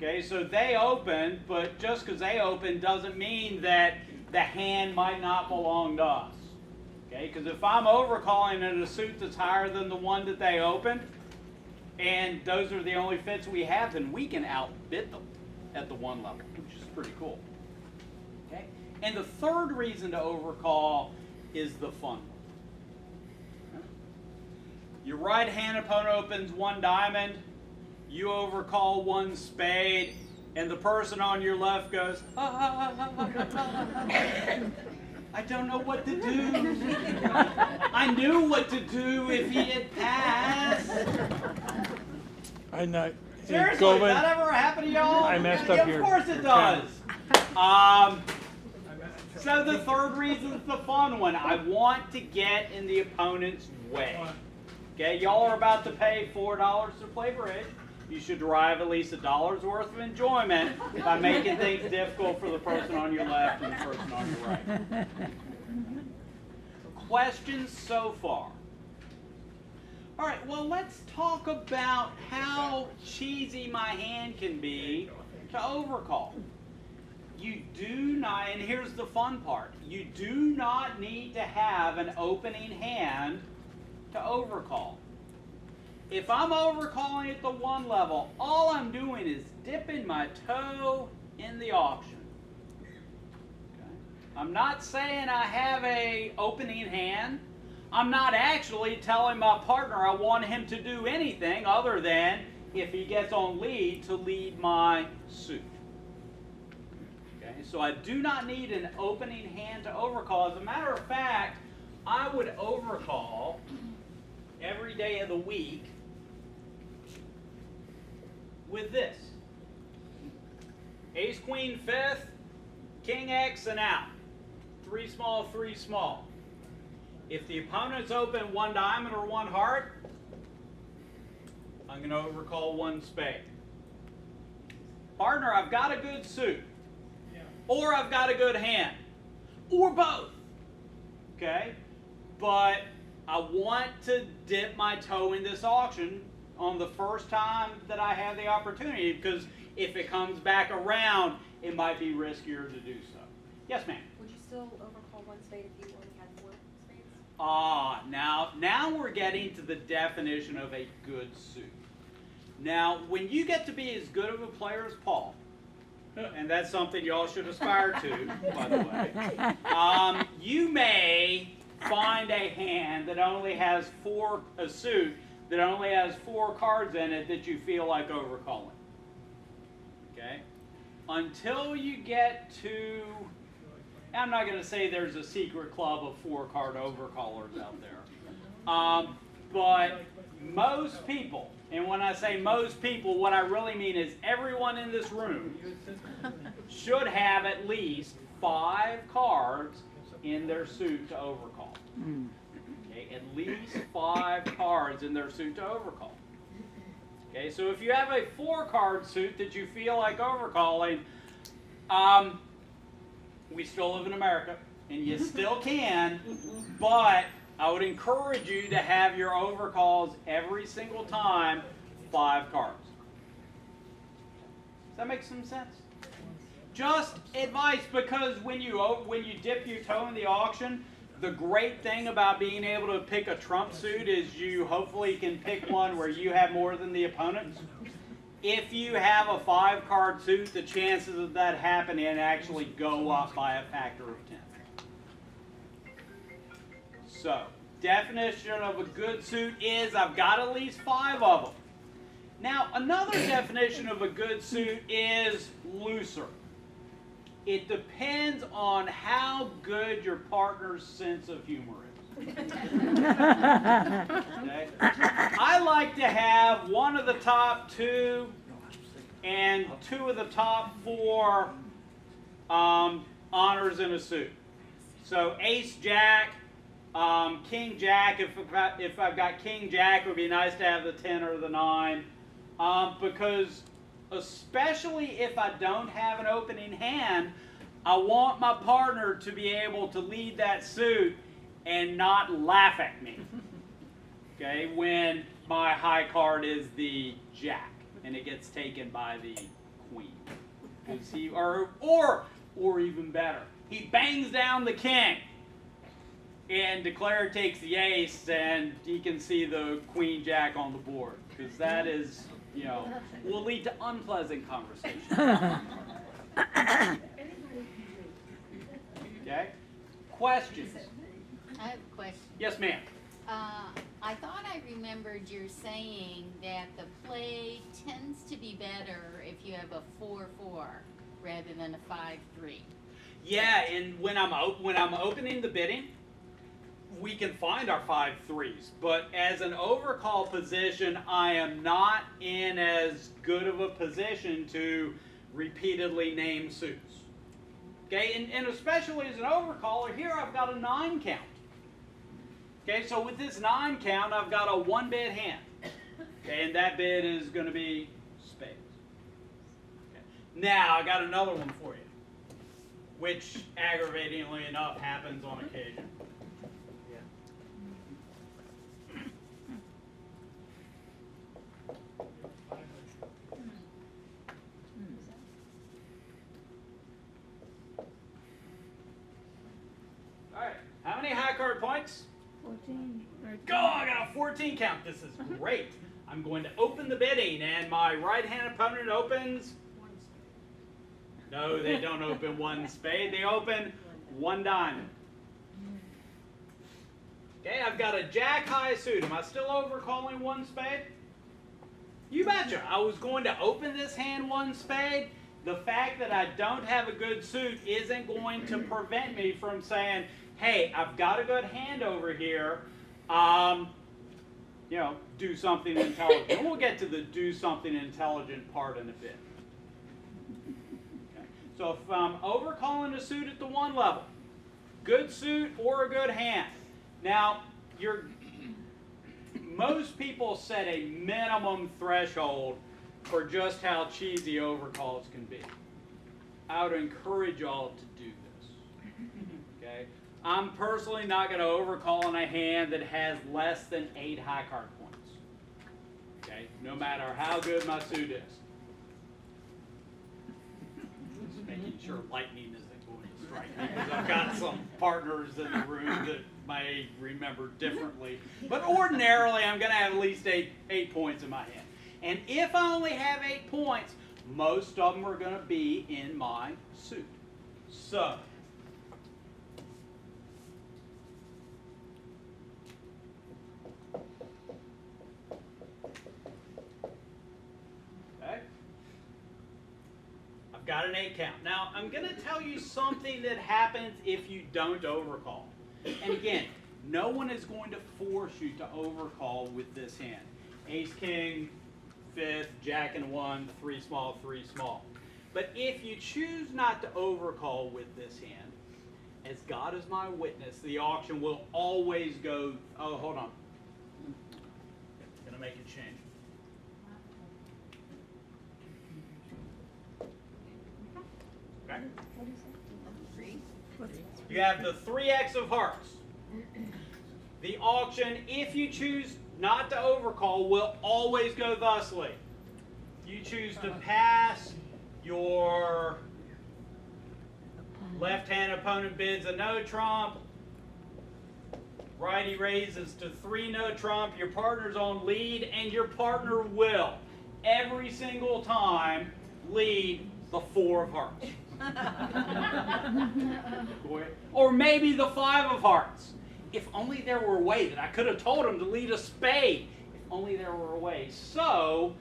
Okay, so they opened, but just because they opened doesn't mean that the hand might not belong to us. Okay, because if I'm overcalling in a suit that's higher than the one that they opened, and those are the only fits we have, then we can outbid them at the one level, which is pretty cool. Okay, and the third reason to overcall is the fun one. Your right hand opponent opens one diamond, you overcall one spade, and the person on your left goes, I don't know what to do. I knew what to do if he had passed. I know. Seriously, does that ever happen to y'all? I messed up here. Of course it does. So the third reason is the fun one. I want to get in the opponent's way. Okay, y'all are about to pay $4 to play bridge. You should derive at least $1's worth of enjoyment by making things difficult for the person on your left and the person on your right. Questions so far? All right, well, let's talk about how cheesy my hand can be to overcall. You do not, and here's the fun part, you do not need to have an opening hand to overcall. If I'm overcalling at the one level, all I'm doing is dipping my toe in the auction. Okay? I'm not saying I have an opening hand. I'm not actually telling my partner I want him to do anything other than, if he gets on lead, to lead my suit. Okay? So I do not need an opening hand to overcall. As a matter of fact, I would overcall every day of the week with this. Ace, queen, fifth, king, X, and out. 3 small, 3 small. If the opponent's open one diamond or one heart, I'm going to overcall one spade. Partner, I've got a good suit. Or I've got a good hand. Or both. Okay? But I want to dip my toe in this auction on the first time that I have the opportunity, because if it comes back around, it might be riskier to do so. Yes, ma'am? Would you still overcall one spade if you only had 4 spades? Now we're getting to the definition of a good suit. Now, when you get to be as good of a player as Paul, and that's something y'all should aspire to, by the way, you may find a hand that only has a suit that only has 4 cards in it that you feel like overcalling. Okay? Until you get to, I'm not going to say there's a secret club of 4-card overcallers out there. But most people, and when I say most people, what I really mean is everyone in this room should have at least 5 cards in their suit to overcall. Okay, at least 5 cards in their suit to overcall. Okay, so if you have a 4-card suit that you feel like overcalling, we still live in America, and you still can, but I would encourage you to have your overcalls every single time 5 cards. Does that make some sense? Just advice, because when you dip your toe in the auction, the great thing about being able to pick a trump suit is you hopefully can pick one where you have more than the opponent. If you have a 5-card suit, the chances of that happening actually go up by a factor of 10. So, definition of a good suit is I've got at least 5 of them. Now, another definition of a good suit is looser. It depends on how good your partner's sense of humor is. Okay? I like to have one of the top 2 and 2 of the top 4 honors in a suit. So ace, jack, king, jack. If I've got king, jack, it would be nice to have the 10 or the 9. Because especially if I don't have an opening hand, I want my partner to be able to lead that suit and not laugh at me. Okay, when my high card is the jack and it gets taken by the queen. 'Cause he, or even better, he bangs down the king. And declare takes the ace, and he can see the queen jack on the board. Because that is, you know, will lead to unpleasant conversation. Okay? Questions? I have a question. Yes, ma'am. I thought I remembered you're saying that the play tends to be better if you have a 4-4 rather than a 5-3. Yeah, and when I'm opening the bidding, we can find our 5-3s. But as an overcall position, I am not in as good of a position to repeatedly name suits. Okay, and especially as an overcaller, here I've got a 9 count. Okay, so with this 9 count, I've got a 1 bid hand. Okay, and that bid is going to be spades. Okay. Now, I got another one for you, which aggravatingly enough happens on occasion. All right, how many high card points? 14. Go! I got a 14 count. This is great. I'm going to open the bidding, and my right-hand opponent opens. No, they don't open 1 spade. They open 1 diamond. Okay, I've got a jack-high suit. Am I still overcalling 1 spade? You betcha. I was going to open this hand 1 spade. The fact that I don't have a good suit isn't going to prevent me from saying, hey, I've got a good hand over here. You know, do something intelligent. We'll get to the do something intelligent part in a bit. Okay. So if I'm overcalling a suit at the 1 level, good suit or a good hand. Now, most people set a minimum threshold for just how cheesy overcalls can be. I would encourage y'all to do this. Okay? I'm personally not going to overcall in a hand that has less than 8 high card points. Okay? No matter how good my suit is. Just making sure lightning isn't going to strike me, because I've got some partners in the room that may remember differently. But ordinarily, I'm going to have at least 8 points in my hand. And if I only have 8 points, most of them are going to be in my suit. So, okay, I've got an 8 count. Now, I'm going to tell you something that happens if you don't overcall. And again, no one is going to force you to overcall with this hand. Ace, king, 5th, jack and 1, 3 small, 3 small. But if you choose not to overcall with this hand, as God is my witness, the auction will always go, oh, hold on. I'm going to make a change. Okay. You have the 3x of hearts. The auction, if you choose not to overcall, will always go thusly. You choose to pass, your left-hand opponent bids a no trump. Righty raises to 3 no trump. Your partner's on lead, and your partner will, every single time, lead the 4 of hearts. Or maybe the 5 of hearts. If only there were a way that I could have told him to lead a spade. If only there were a way. So,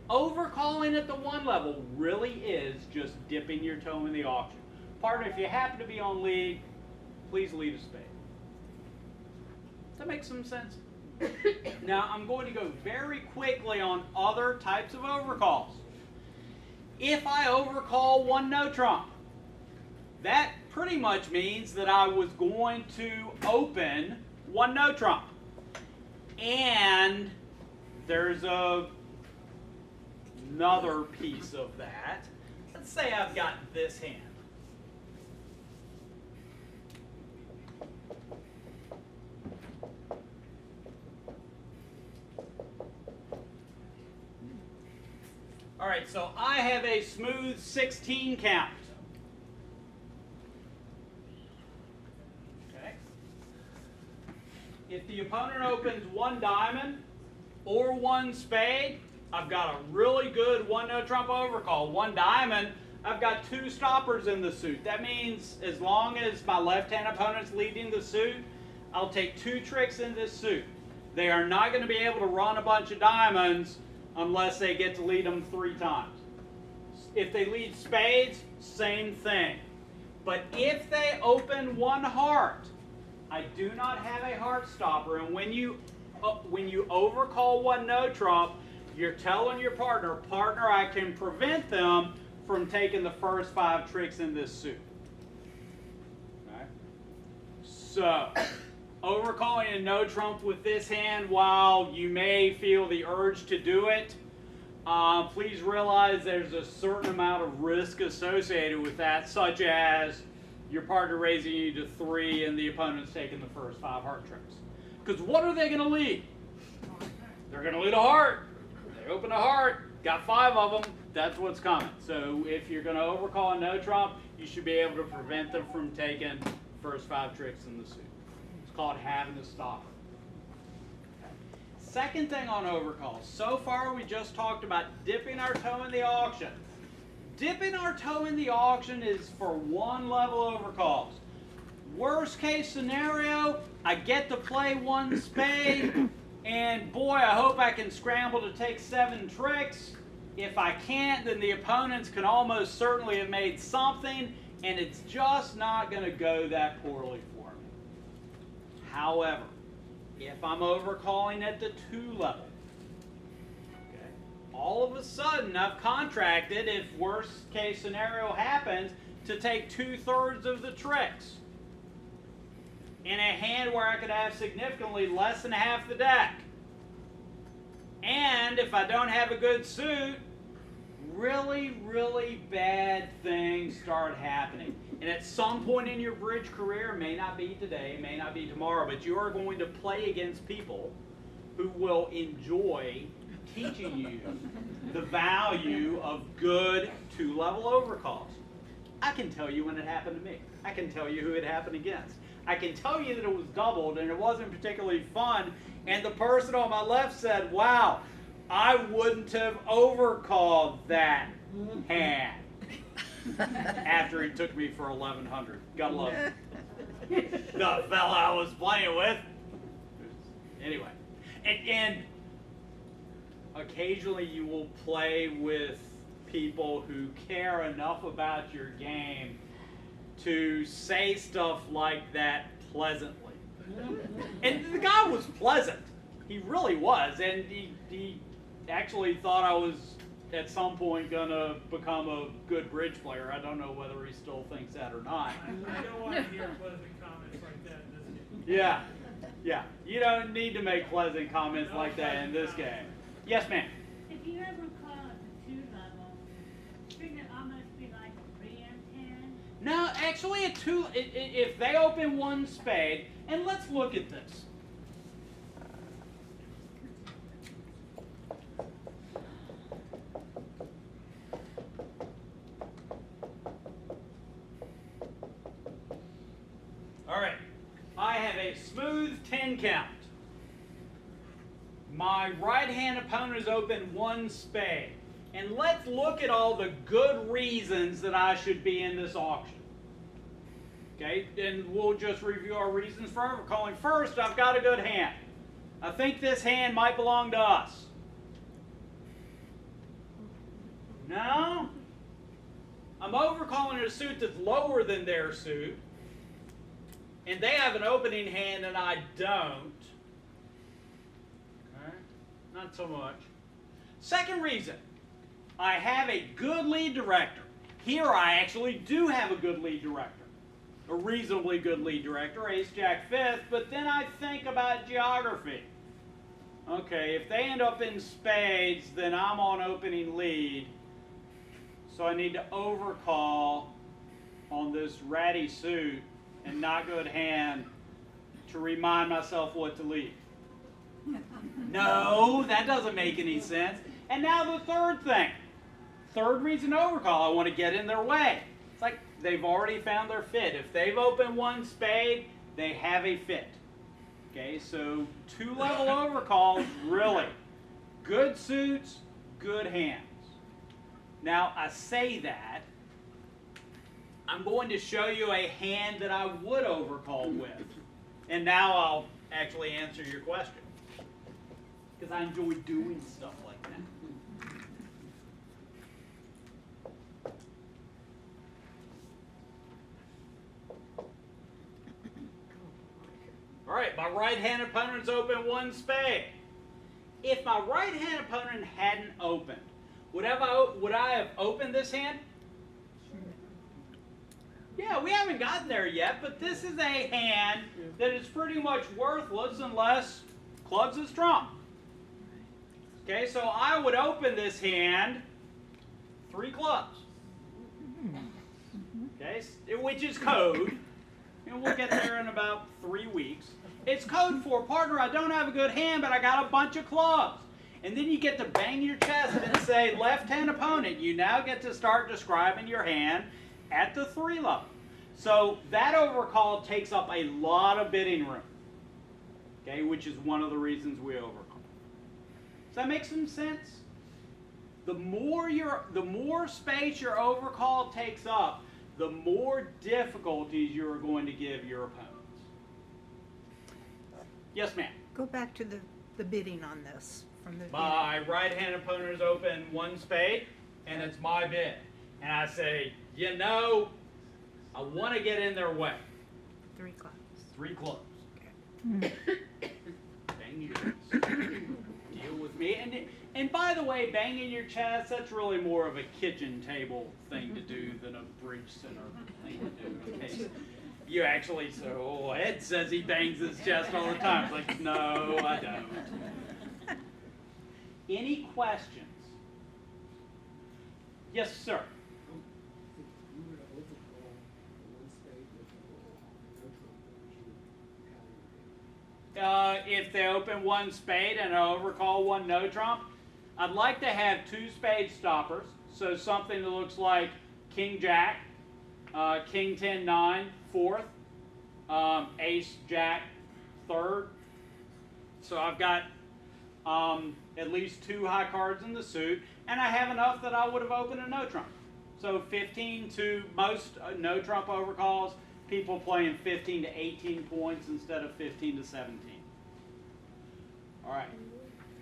overcalling at the 1 level really is just dipping your toe in the auction. Partner, if you happen to be on lead, please lead a spade. Does that make some sense? Now, I'm going to go very quickly on other types of overcalls. If I overcall 1 no trump, that pretty much means that I was going to open 1 no trump. And there's another piece of that. Let's say I've got this hand. All All right, so I have a smooth 16 count. Okay. If the opponent opens one diamond or one spade, I've got a really good one no trump overcall. One diamond, I've got two stoppers in the suit. That means as long as my left-hand opponent's leading the suit, I'll take two tricks in this suit. They are not going to be able to run a bunch of diamonds unless they get to lead them 3 times. If they lead spades, same thing. But if they open one heart, I do not have a heart stopper. And when you overcall one no trump, you're telling your partner, I can prevent them from taking the first 5 tricks in this suit. Okay? So, overcalling a no trump with this hand, while you may feel the urge to do it, please realize there's a certain amount of risk associated with that, such as your partner raising you to 3 and the opponent's taking the first 5 heart tricks. Because what are they going to lead? They're going to lead a heart. They open a heart, got 5 of them, that's what's coming. So if you're going to overcall a no trump, you should be able to prevent them from taking the first 5 tricks in the suit. It's called having a stopper. Second thing on overcalls. So far we just talked about dipping our toe in the auction. Dipping our toe in the auction is for one level overcalls. Worst case scenario, I get to play one spade, and boy, I hope I can scramble to take 7 tricks. If I can't, then the opponents can almost certainly have made something, and it's just not going to go that poorly for me. However, if I'm overcalling at the 2 level, okay, all of a sudden I've contracted, if worst case scenario happens, to take 2/3 of the tricks in a hand where I could have significantly less than half the deck. And if I don't have a good suit, really, really bad things start happening. And at some point in your bridge career, may not be today, may not be tomorrow, but you are going to play against people who will enjoy teaching you the value of good 2-level overcalls. I can tell you when it happened to me. I can tell you who it happened against. I can tell you that it was doubled and it wasn't particularly fun, and the person on my left said, wow, I wouldn't have overcalled that hand. After he took me for 1100. Gotta love it. The fella I was playing with. Anyway. And occasionally you will play with people who care enough about your game to say stuff like that pleasantly. And the guy was pleasant. He really was. And he actually thought I was at some point going to become a good bridge player. I don't know whether he still thinks that or not. I don't want to hear pleasant comments like that in this game. Yeah. Yeah. You don't need to make pleasant comments like that in this game. Yes, ma'am. If you ever call at the 2 level, shouldn't it almost be like a band hand? No, actually, if they open one spade, and let's look at this. All right, I have a smooth 10 count. My right-hand opponent has opened one spade. And let's look at all the good reasons that I should be in this auction. Okay, and we'll just review our reasons for overcalling. First, I've got a good hand. I think this hand might belong to us. No? I'm overcalling a suit that's lower than their suit. And they have an opening hand and I don't. Okay, not so much. Second reason, I have a good lead director. Here I actually do have a good lead director. A reasonably good lead director, ace, jack, 5th, but then I think about geography. Okay, if they end up in spades, then I'm on opening lead. So I need to overcall on this ratty suit and not good hand to remind myself what to lead. No, that doesn't make any sense. And now the third thing. third reason to overcall, I want to get in their way. It's like they've already found their fit. If they've opened one spade, they have a fit. Okay, so two-level overcalls, really. Good suits, good hands. Now, I say that. I'm going to show you a hand that I would overcall with. And now I'll actually answer your question. Because I enjoy doing stuff like that. All right, my right-hand opponent's opened one spade. If my right-hand opponent hadn't opened, would I have opened this hand? Yeah, we haven't gotten there yet, but this is a hand that is pretty much worthless unless clubs is trump. Okay, so I would open this hand 3 clubs. Okay, which is code. And we'll get there in about 3 weeks. It's code for, partner, I don't have a good hand, but I got a bunch of clubs. And then you get to bang your chest and say, left-hand opponent, you now get to start describing your hand at the 3 level. So that overcall takes up a lot of bidding room. Okay, which is one of the reasons we overcall. Does that make some sense? The more space your overcall takes up, the more difficulties you are going to give your opponents. Yes, ma'am. Go back to the bidding on this from the My right-hand opponent has opened one spade, and it's my bid. And I say, you know, I want to get in their way. 3 clubs. 3 clubs. Okay. Bang your chest. Deal with me. And by the way, banging your chest, that's really more of a kitchen table thing to do than a bridge center thing to do. In case you actually say, oh, Ed says he bangs his chest all the time. It's like, no, I don't. Any questions? Yes, sir. If they open one spade and overcall one no trump, I'd like to have 2 spade stoppers. So something that looks like King Jack, King 10 9 fourth, Ace Jack third. So I've got at least 2 high cards in the suit, and I have enough that I would have opened a no trump. So 15 to most no trump overcalls, people playing 15 to 18 points instead of 15 to 17. All right.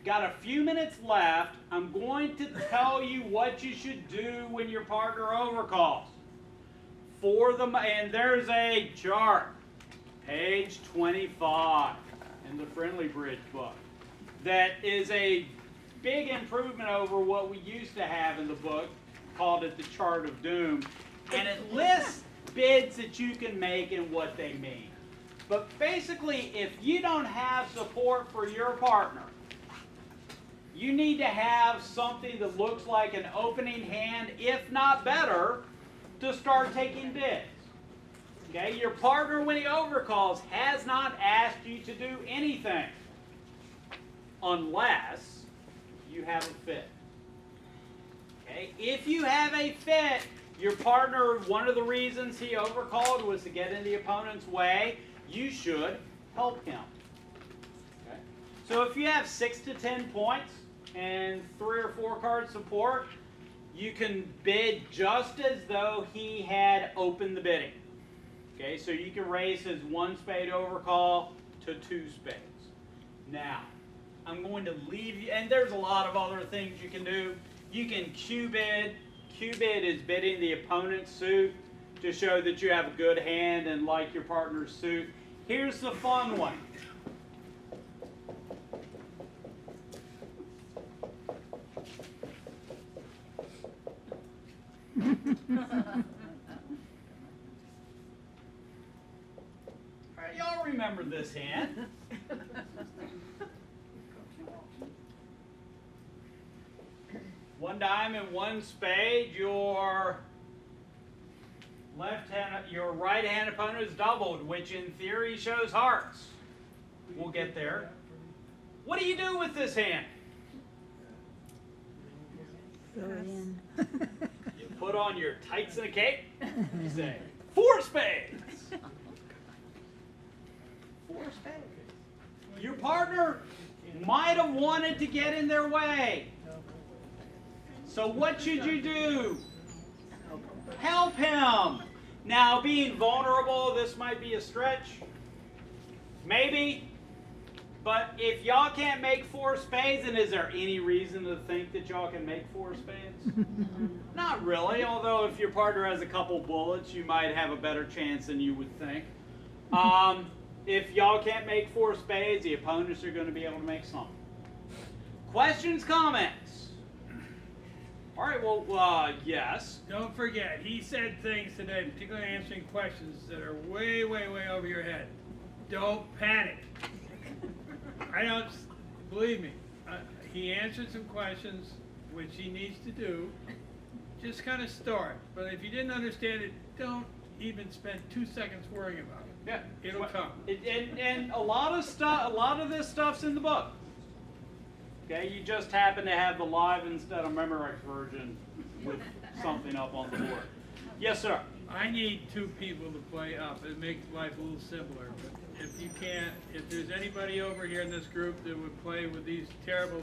Got a few minutes left. I'm going to tell you what you should do when your partner overcalls. And there's a chart, page 25 in the Friendly Bridge book. That is a big improvement over what we used to have in the book, called it the Chart of Doom. And it lists bids that you can make and what they mean. But basically, if you don't have support for your partner, you need to have something that looks like an opening hand, if not better, to start taking bids. Okay, your partner, when he overcalls, has not asked you to do anything unless you have a fit. Okay, if you have a fit, your partner, one of the reasons he overcalled was to get in the opponent's way. You should help him. Okay? So if you have 6 to 10 points and 3 or 4 card support, you can bid just as though he had opened the bidding. Okay, so you can raise his 1 spade overcall to 2 spades. Now, I'm going to leave you, and there's a lot of other things you can do. You can Q bid. Q bid is bidding the opponent's suit to show that you have a good hand and like your partner's suit. Here's the fun one. All right, y'all remember this hand. One diamond, 1 spade, your right hand opponent is doubled, which in theory shows hearts. We'll get there. What do you do with this hand? You put on your tights and a cape. You say, 4 spades. 4 spades. Your partner might have wanted to get in their way. So what should you do? Help him. Now, being vulnerable, this might be a stretch. Maybe. But if y'all can't make 4 spades, and is there any reason to think that y'all can make 4 spades? Not really, although if your partner has a couple bullets, you might have a better chance than you would think. If y'all can't make 4 spades, the opponents are going to be able to make some. Questions, comments? All right, well, yes. Don't forget, he said things today, particularly answering questions that are way, way, way over your head. Don't panic. I don't, believe me, he answered some questions, which he needs to do. Just kind of start. But if you didn't understand it, don't even spend 2 seconds worrying about it. Yeah, It'll come. And a lot of this stuff's in the book. Okay, you just happen to have the live instead of Memorex version with something up on the board. Yes, sir. I need 2 people to play up. It makes life a little simpler. But if you can't, if there's anybody over here in this group that would play with these terrible